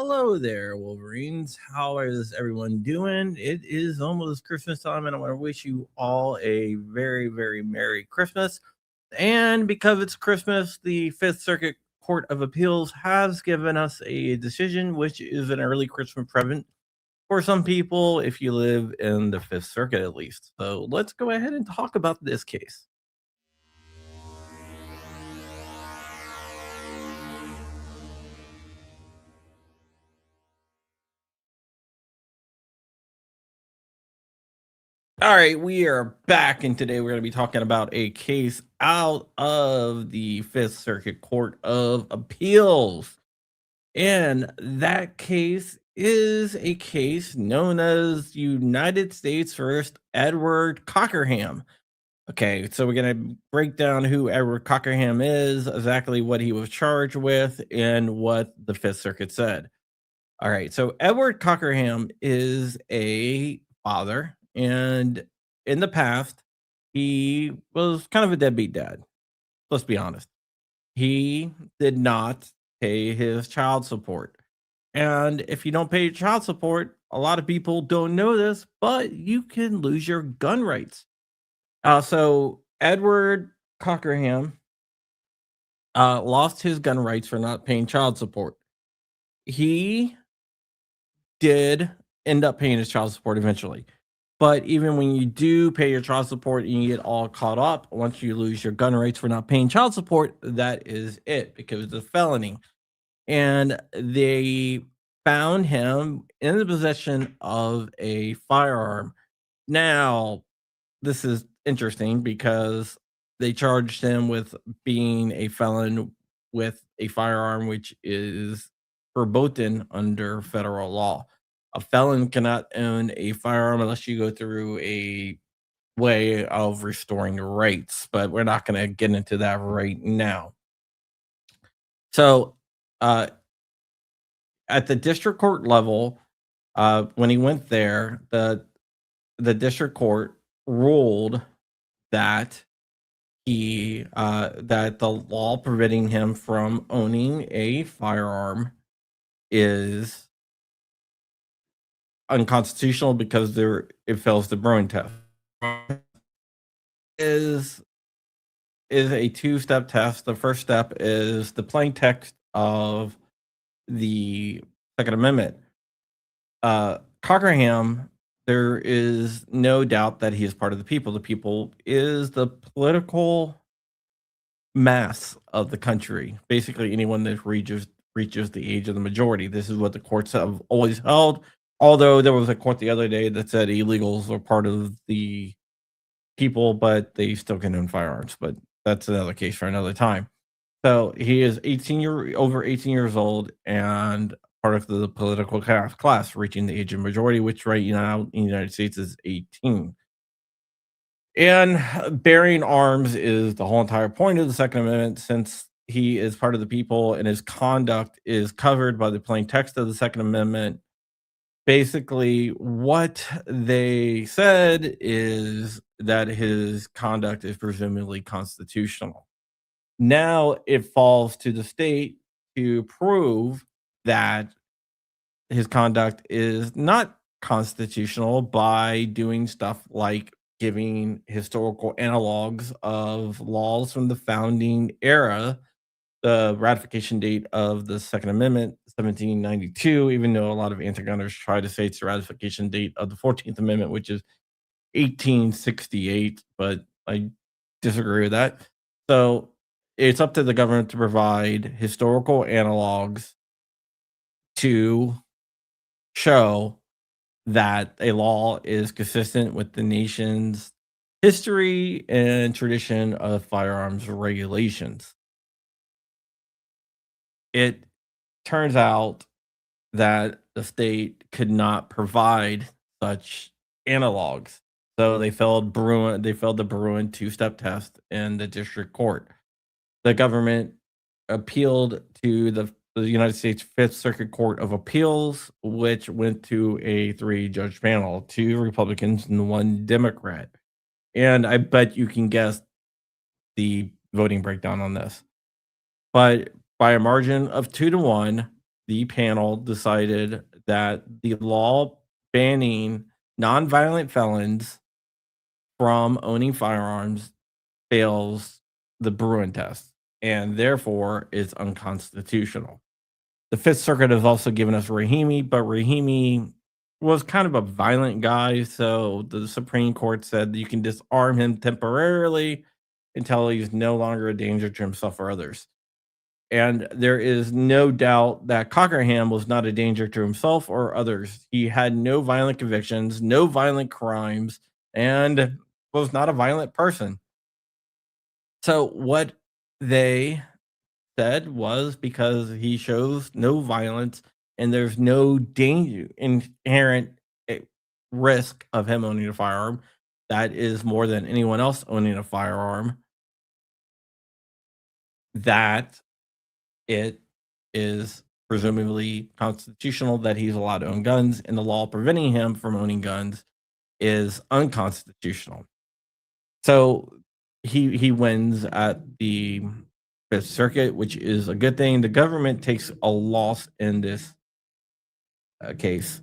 Hello there, Wolverines. How is everyone doing? It is almost Christmas time, and I want to wish you all a very, very Merry Christmas. And because it's Christmas, the Fifth Circuit Court of Appeals has given us a decision, which is an early Christmas present for some people if you live in the Fifth Circuit at least. So let's go ahead and talk about this case. All right, we are back, and today we're going to be talking about a case out of the Fifth Circuit Court of Appeals. And that case is a case known as United States versus Edward Cockerham. Okay, so we're going to break down who Edward Cockerham is, exactly what he was charged with, and what the Fifth Circuit said. All right, so Edward Cockerham is a father, and in the past, he was kind of a deadbeat dad. Let's be honest. He did not pay his child support. And if you don't pay your child support, a lot of people don't know this, but you can lose your gun rights. So Edward Cockerham lost his gun rights for not paying child support. He did end up paying his child support eventually. But even when you do pay your child support and you get all caught up, once you lose your gun rights for not paying child support, that is it because it's a felony. And they found him in the possession of a firearm. Now, this is interesting because they charged him with being a felon with a firearm, which is verboten under federal law. A felon cannot own a firearm unless you go through a way of restoring rights, but we're not going to get into that right now. So, at the district court level, when he went there, the district court ruled that that the law preventing him from owning a firearm is unconstitutional because it fails the Bruin test. Is a two-step test. The first step is the plain text of the Second Amendment. Cockerham, there is no doubt that he is part of the people. The people is the political mass of the country. Basically, anyone that reaches the age of the majority. This is what the courts have always held. Although there was a court the other day that said illegals are part of the people, but they still can own firearms. But that's another case for another time. So he is over 18 years old and part of the political class reaching the age of majority, which right now in the United States is 18. And bearing arms is the whole entire point of the Second Amendment, since he is part of the people and his conduct is covered by the plain text of the Second Amendment. Basically, what they said is that his conduct is presumably constitutional. Now it falls to the state to prove that his conduct is not constitutional by doing stuff like giving historical analogs of laws from the founding era. The ratification date of the Second Amendment, 1792, even though a lot of anti-gunners try to say it's the ratification date of the 14th Amendment, which is 1868, but I disagree with that. So it's up to the government to provide historical analogs to show that a law is consistent with the nation's history and tradition of firearms regulations. It turns out that the state could not provide such analogs. So they failed the Bruin two-step test in the district court. The government appealed to the United States Fifth Circuit Court of Appeals, which went to a 3-judge panel, 2 Republicans and 1 Democrat. And I bet you can guess the voting breakdown on this. But by a margin of 2-1, the panel decided that the law banning nonviolent felons from owning firearms fails the Bruin test and therefore is unconstitutional. The Fifth Circuit has also given us Rahimi, but Rahimi was kind of a violent guy, so the Supreme Court said that you can disarm him temporarily until he's no longer a danger to himself or others. And there is no doubt that Cockerham was not a danger to himself or others. He had no violent convictions, no violent crimes, and was not a violent person. So what they said was because he shows no violence and there's no danger inherent risk of him owning a firearm that is more than anyone else owning a firearm, that it is presumably constitutional that he's allowed to own guns, and the law preventing him from owning guns is unconstitutional. So he wins at the Fifth Circuit, which is a good thing. The government takes a loss in this case.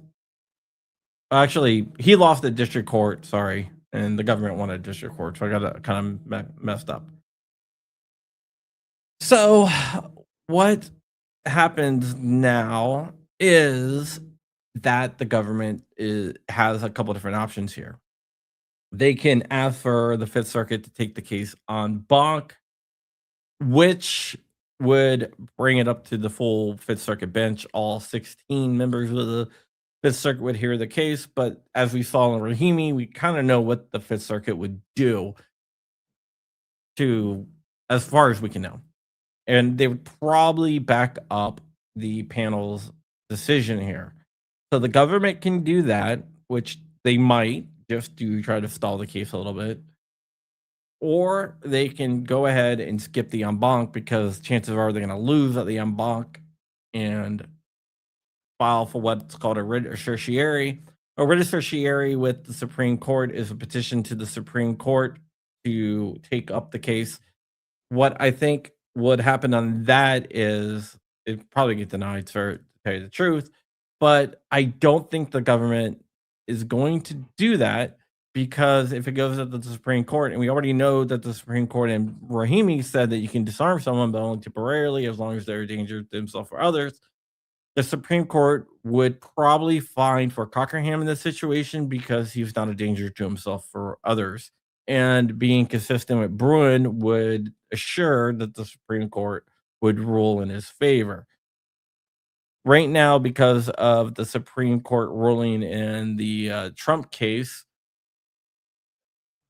Actually, he lost at district court, sorry, and the government won at district court, so I got it kind of messed up. So what happens now is that the government has a couple different options here. They can ask for the Fifth Circuit to take the case en banc, which would bring it up to the full Fifth Circuit bench. All 16 members of the Fifth Circuit would hear the case, but as we saw in Rahimi, we kind of know what the Fifth Circuit would do to, as far as we can know. And they would probably back up the panel's decision here. So the government can do that, which they might just to try to stall the case a little bit. Or they can go ahead and skip the en banc because chances are they're going to lose at the en banc and file for what's called a writ of certiorari. A writ of certiorari with the Supreme Court is a petition to the Supreme Court to take up the case. What I think would happen on that is it probably get denied, to tell you the truth. But I don't think the government is going to do that because if it goes up to the Supreme Court, and we already know that the Supreme Court and Rahimi said that you can disarm someone, but only temporarily as long as they're a danger to themselves or others, the Supreme Court would probably fine for Cockerham in this situation because he was not a danger to himself or others. And being consistent with Bruin would assure that the Supreme Court would rule in his favor. Right now, because of the Supreme Court ruling in the Trump case,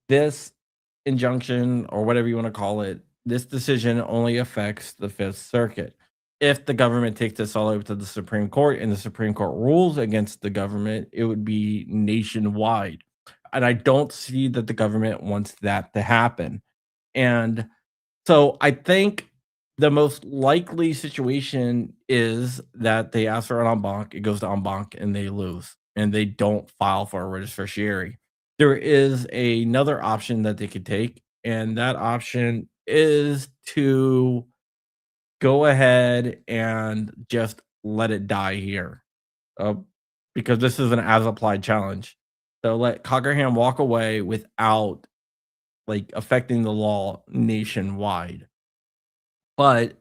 this injunction, or whatever you want to call it, this decision only affects the Fifth Circuit. If the government takes this all over to the Supreme Court and the Supreme Court rules against the government, it would be nationwide. And I don't see that the government wants that to happen. And so I think the most likely situation is that they ask for an en banc, it goes to en banc, and they lose, and they don't file for a writ of certiorari. There is another option that they could take, and that option is to go ahead and just let it die here, uh, because this is an as-applied challenge. So let Cockerham walk away without, like, affecting the law nationwide. But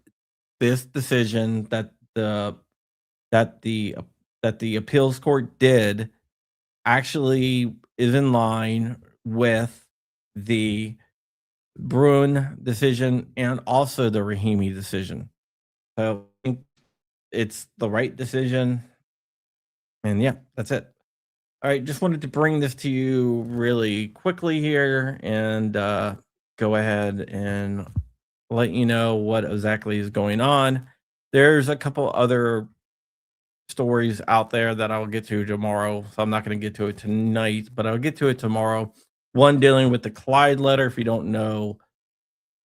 this decision that the that the appeals court did actually is in line with the Bruin decision and also the Rahimi decision. So I think it's the right decision. And yeah, that's it. All right, just wanted to bring this to you really quickly here and go ahead and let you know what exactly is going on. There's a couple other stories out there that I'll get to tomorrow, so I'm not going to get to it tonight, but I'll get to it tomorrow. One dealing with the Clyde letter. If you don't know,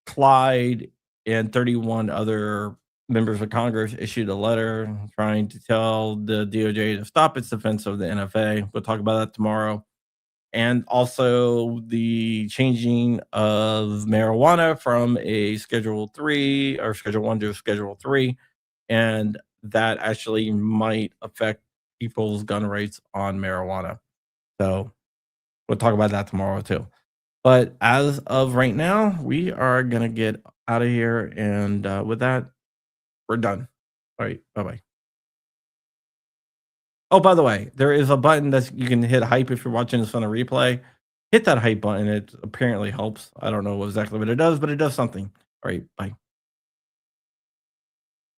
Clyde and 31 other members of Congress issued a letter trying to tell the DOJ to stop its defense of the NFA. We'll talk about that tomorrow. And also the changing of marijuana from a Schedule 3 or Schedule 1 to a Schedule 3. And that actually might affect people's gun rates on marijuana. So we'll talk about that tomorrow too. But as of right now, we are gonna get out of here, and with that, we're done. All right, bye bye. Oh, by the way, there is a button that you can hit hype if you're watching this on a replay. Hit that hype button. It apparently helps. I don't know exactly what it does, but it does something. All right, bye.